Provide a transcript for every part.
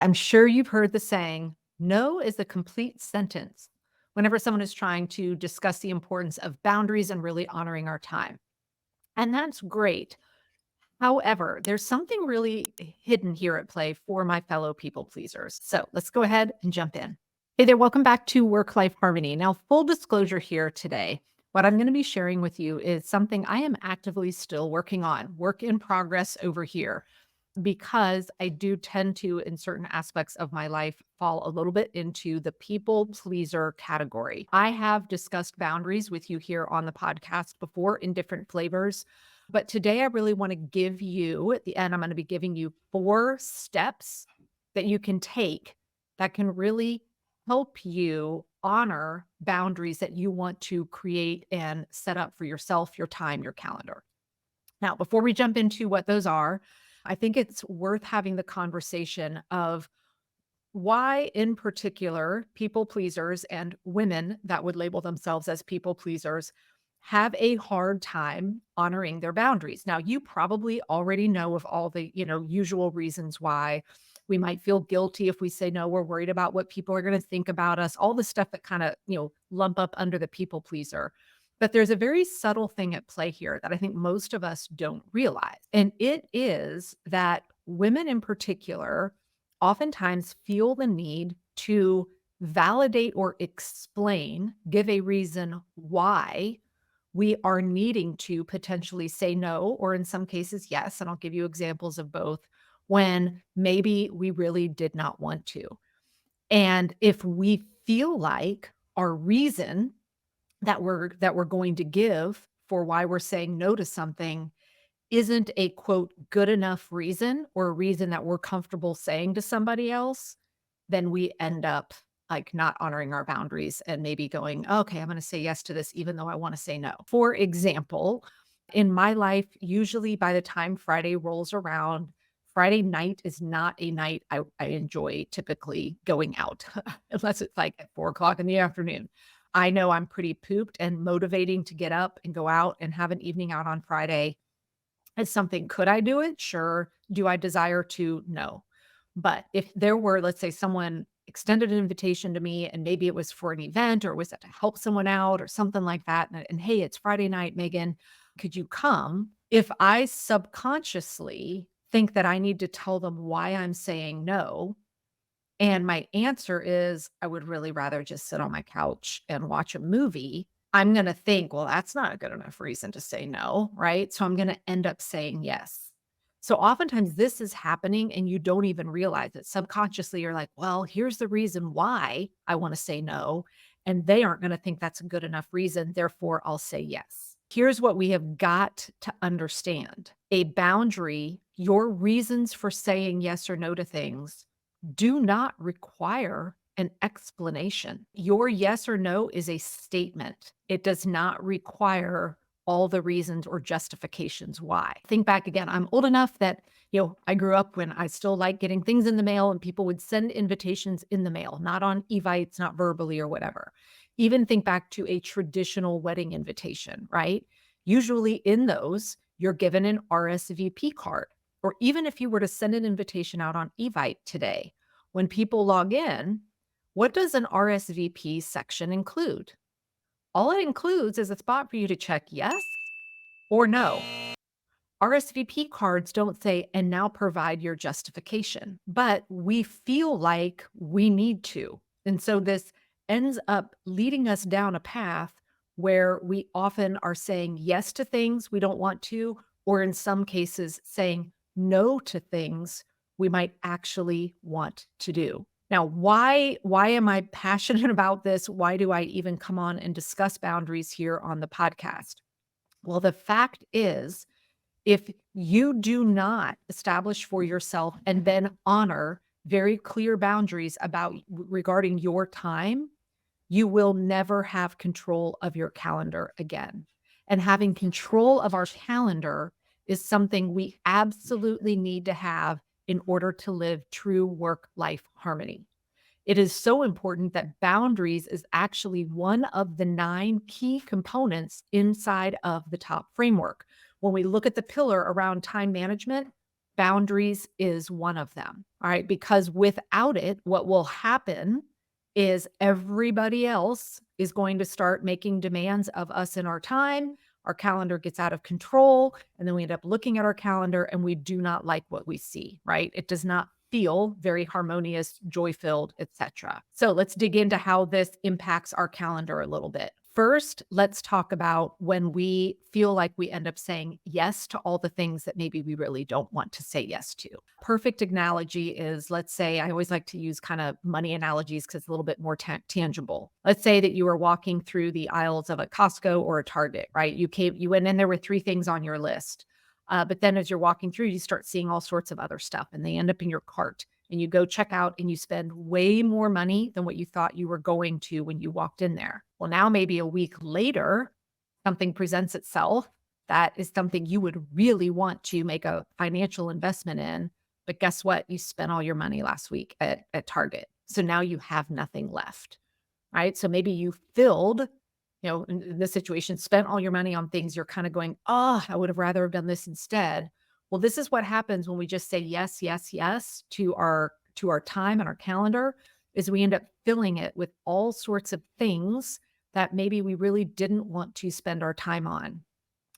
I'm sure you've heard the saying, no is a complete sentence whenever someone is trying to discuss the importance of boundaries and really honoring our time. And that's great. However, there's something really hidden here at play for my fellow people pleasers. So let's go ahead and jump in. Hey there, welcome back to Work Life Harmony. Now, full disclosure here today, what I'm going to be sharing with you is something I am actively still working on, work in progress over here, because I do tend to, in certain aspects of my life, fall a little bit into the people pleaser category. I have discussed boundaries with you here on the podcast before in different flavors, but today I really want to give you, at the end, I'm going to be giving you 4 steps that you can take that can really help you honor boundaries that you want to create and set up for yourself, your time, your calendar. Now, before we jump into what those are, I think it's worth having the conversation of why, in particular, people pleasers and women that would label themselves as people pleasers have a hard time honoring their boundaries. Now, you probably already know of all the, usual reasons why we might feel guilty if we say no, we're worried about what people are going to think about us, all the stuff that kind of, lump up under the people pleaser. But there's a very subtle thing at play here that I think most of us don't realize. And it is that women in particular oftentimes feel the need to validate or explain, give a reason why we are needing to potentially say no, or in some cases, yes. And I'll give you examples of both when maybe we really did not want to. And if we feel like our reason that we're going to give for why we're saying no to something isn't a quote good enough reason or a reason that we're comfortable saying to somebody else, then we end up like not honoring our boundaries and maybe going, okay, I'm going to say yes to this, even though I want to say no. For example, in my life, usually by the time Friday rolls around, Friday night is not a night I enjoy typically going out, unless it's like at 4 o'clock in the afternoon. I know I'm pretty pooped, and motivating to get up and go out and have an evening out on Friday is something. Could I do it? Sure. Do I desire to? No. But if there were, let's say, someone extended an invitation to me and maybe it was for an event or was that to help someone out or something like that. And hey, it's Friday night, Megan, could you come? If I subconsciously think that I need to tell them why I'm saying no, and my answer is I would really rather just sit on my couch and watch a movie, I'm going to think, well, that's not a good enough reason to say no, right? So I'm going to end up saying yes. So oftentimes this is happening and you don't even realize it. Subconsciously, you're like, well, here's the reason why I want to say no. And they aren't going to think that's a good enough reason. Therefore, I'll say yes. Here's what we have got to understand: a boundary, your reasons for saying yes or no to things do not require an explanation. Your yes or no is a statement. It does not require all the reasons or justifications why. Think back again. I'm old enough that, I grew up when I still like getting things in the mail and people would send invitations in the mail, not on evites, not verbally or whatever. Even think back to a traditional wedding invitation, right? Usually in those, you're given an RSVP card. Or even if you were to send an invitation out on Evite today, when people log in, what does an RSVP section include? All it includes is a spot for you to check yes or no. RSVP cards don't say, and now provide your justification, but we feel like we need to. And so this ends up leading us down a path where we often are saying yes to things we don't want to, or in some cases saying no to things we might actually want to do. Now, why am I passionate about this? Why do I even come on and discuss boundaries here on the podcast? Well, the fact is, if you do not establish for yourself and then honor very clear boundaries about regarding your time, you will never have control of your calendar again. And having control of our calendar is something we absolutely need to have in order to live true work-life harmony. It is so important that boundaries is actually one of the 9 key components inside of the top framework. When we look at the pillar around time management, Boundaries is one of them, all right? Because without it, what will happen is everybody else is going to start making demands of us in our time. Our calendar gets out of control, and then we end up looking at our calendar and we do not like what we see, right? It does not feel very harmonious, joy-filled, etc. So let's dig into how this impacts our calendar a little bit. First, let's talk about when we feel like we end up saying yes to all the things that maybe we really don't want to say yes to. Perfect analogy is, let's say, I always like to use kind of money analogies because it's a little bit more tangible. Let's say that you were walking through the aisles of a Costco or a Target, right? You went in there with 3 things on your list. But then as you're walking through, you start seeing all sorts of other stuff and they end up in your cart, and you go check out and you spend way more money than what you thought you were going to when you walked in there. Well, now maybe a week later, something presents itself that is something you would really want to make a financial investment in. But guess what? You spent all your money last week at Target. So now you have nothing left, right? So maybe you filled, in this situation, spent all your money on things you're kind of going, oh, I would have rather have done this instead. Well, this is what happens when we just say yes, yes, yes to our time and our calendar, is we end up filling it with all sorts of things that maybe we really didn't want to spend our time on.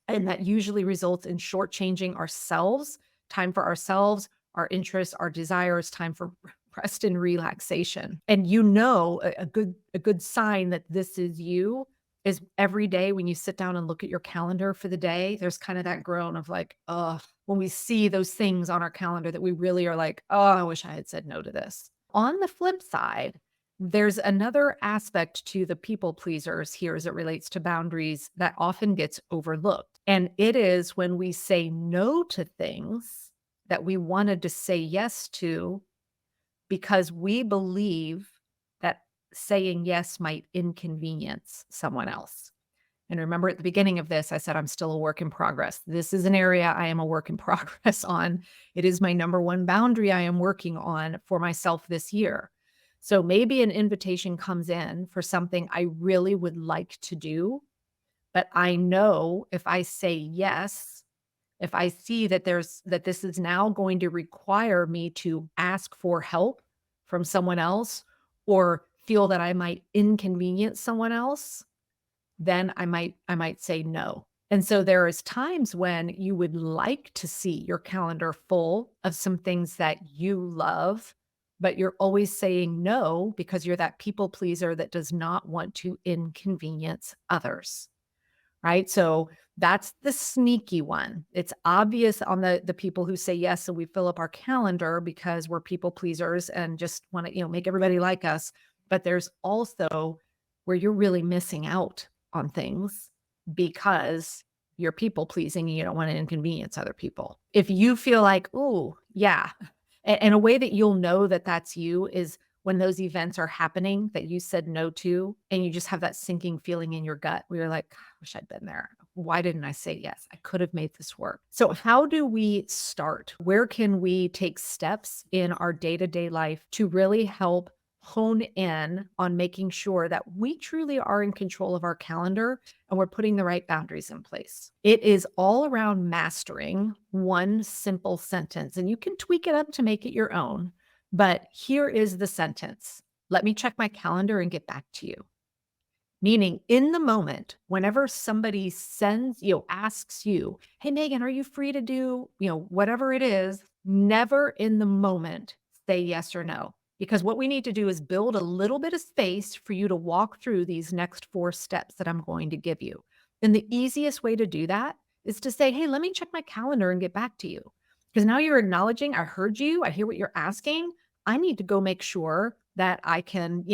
And that usually results in shortchanging ourselves, time for ourselves, our interests, our desires, time for rest and relaxation. And a good sign that this is you is every day when you sit down and look at your calendar for the day, there's kind of that groan of like, oh, when we see those things on our calendar that we really are like, oh, I wish I had said no to this. On the flip side, there's another aspect to the people pleasers here as it relates to boundaries that often gets overlooked. And it is when we say no to things that we wanted to say yes to because we believe that saying yes might inconvenience someone else. And remember at the beginning of this, I said I'm still a work in progress. This is an area I am a work in progress on. It is my number one boundary I am working on for myself this year. So maybe an invitation comes in for something I really would like to do, but I know if I say yes, if I see that this is now going to require me to ask for help from someone else or feel that I might inconvenience someone else, then I might say no. And so there is times when you would like to see your calendar full of some things that you love, but you're always saying no because you're that people pleaser that does not want to inconvenience others. Right? So that's the sneaky one. It's obvious on the people who say yes, and we fill up our calendar because we're people pleasers and just want to, make everybody like us. But there's also where you're really missing out on things because you're people pleasing and you don't want to inconvenience other people. If you feel like, oh, yeah, and a way that you'll know that that's you is when those events are happening that you said no to, and you just have that sinking feeling in your gut where you're like, "God, I wish I'd been there. Why didn't I say yes? I could have made this work." So how do we start? Where can we take steps in our day-to-day life to really help hone in on making sure that we truly are in control of our calendar and we're putting the right boundaries in place? It is all around mastering one simple sentence, and you can tweak it up to make it your own. But here is the sentence: let me check my calendar and get back to you. Meaning in the moment, whenever somebody asks you, hey, Megan, are you free to do, whatever it is, never in the moment say yes or no. Because what we need to do is build a little bit of space for you to walk through these next 4 steps that I'm going to give you. And the easiest way to do that is to say, hey, let me check my calendar and get back to you. Because now you're acknowledging, I heard you, I hear what you're asking. I need to go make sure that I can,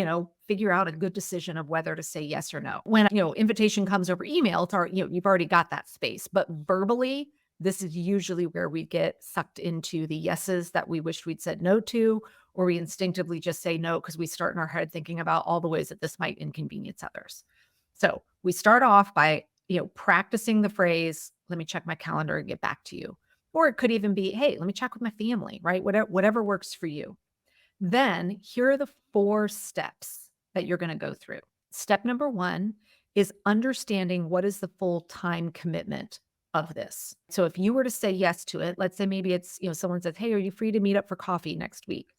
figure out a good decision of whether to say yes or no. When, invitation comes over email, it's already, you've already got that space. But verbally, this is usually where we get sucked into the yeses that we wish we'd said no to, or we instinctively just say no because we start in our head thinking about all the ways that this might inconvenience others. So we start off by, practicing the phrase, let me check my calendar and get back to you. Or it could even be, hey, let me check with my family, right? Whatever works for you. Then here are the 4 steps that you're going to go through. Step number 1 is understanding what is the full time commitment of this. So if you were to say yes to it, let's say maybe it's, someone says, "Hey, are you free to meet up for coffee next week?"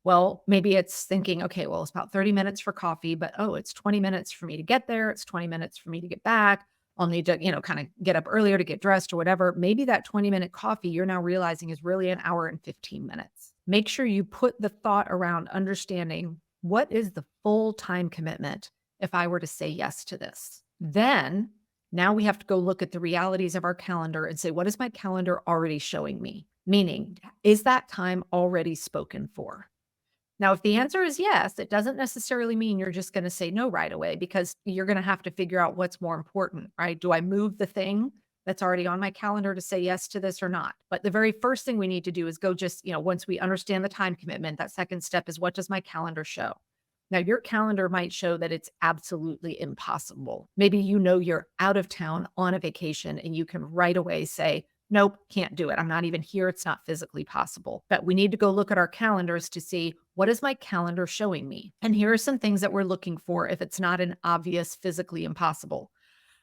Well, maybe it's thinking, okay, well, it's about 30 minutes for coffee, but oh, it's 20 minutes for me to get there. It's 20 minutes for me to get back. I'll need to, kind of get up earlier to get dressed or whatever. Maybe that 20-minute coffee you're now realizing is really an hour and 15 minutes. Make sure you put the thought around understanding what is the full time commitment if I were to say yes to this. Then now we have to go look at the realities of our calendar and say, what is my calendar already showing me? Meaning, is that time already spoken for? Now, if the answer is yes, it doesn't necessarily mean you're just going to say no right away because you're going to have to figure out what's more important, right? Do I move the thing that's already on my calendar to say yes to this or not? But the very first thing we need to do is go just, once we understand the time commitment, that second step is what does my calendar show? Now, your calendar might show that it's absolutely impossible. Maybe you're out of town on a vacation and you can right away say, nope, can't do it. I'm not even here. It's not physically possible. But we need to go look at our calendars to see what is my calendar showing me? And here are some things that we're looking for if it's not an obvious physically impossible.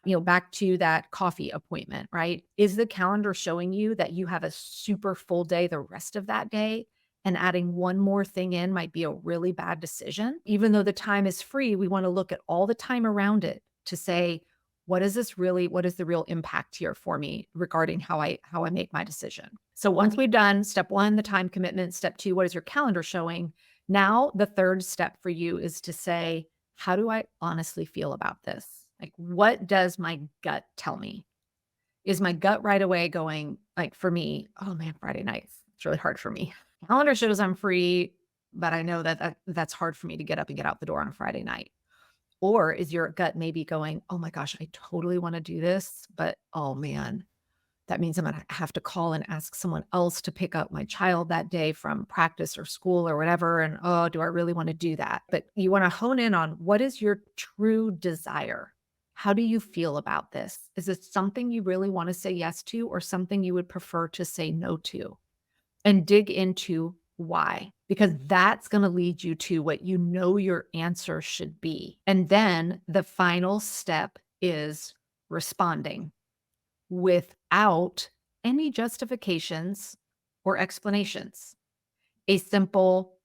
Back to that coffee appointment, right? Is the calendar showing you that you have a super full day the rest of that day? And adding one more thing in might be a really bad decision. Even though the time is free, we want to look at all the time around it to say, what is the real impact here for me regarding how I make my decision? So once we've done step one, the time commitment, step two, what is your calendar showing? Now the third step for you is to say, how do I honestly feel about this? Like, what does my gut tell me? Is my gut right away going, like, for me, oh man, Friday nights, it's really hard for me. Calendar shows I'm free, but I know that's hard for me to get up and get out the door on a Friday night. Or is your gut maybe going, oh my gosh, I totally want to do this, but oh man, that means I'm going to have to call and ask someone else to pick up my child that day from practice or school or whatever. And oh, do I really want to do that? But you want to hone in on what is your true desire? How do you feel about this? Is it something you really want to say yes to or something you would prefer to say no to? And dig into why, because that's going to lead you to what your answer should be. And then the final step is responding without any justifications or explanations. A simple,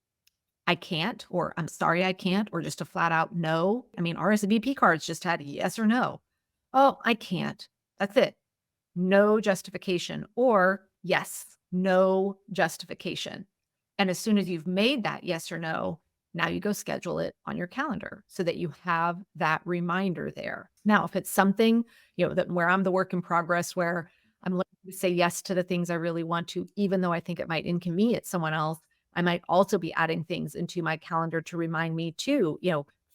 I can't, or I'm sorry, I can't, or just a flat out no. I mean, RSVP cards just had yes or no. Oh, I can't. That's it. No justification, or yes, no justification. And as soon as you've made that yes or no, now you go schedule it on your calendar so that you have that reminder there. Now, if it's something, that where I'm the work in progress, where I'm looking to say yes to the things I really want to, even though I think it might inconvenience someone else, I might also be adding things into my calendar to remind me to,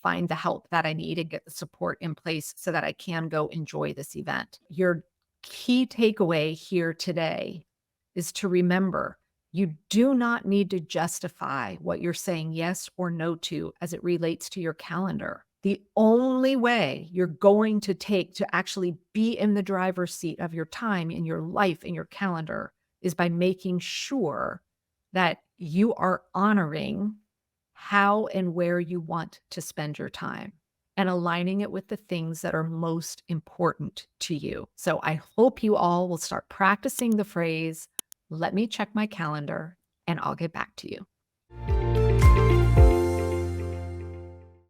find the help that I need and get the support in place so that I can go enjoy this event. Your key takeaway here today is to remember you do not need to justify what you're saying yes or no to as it relates to your calendar. The only way you're going to take to actually be in the driver's seat of your time, in your life, in your calendar is by making sure that you are honoring how and where you want to spend your time and aligning it with the things that are most important to you. So I hope you all will start practicing the phrase, let me check my calendar and I'll get back to you.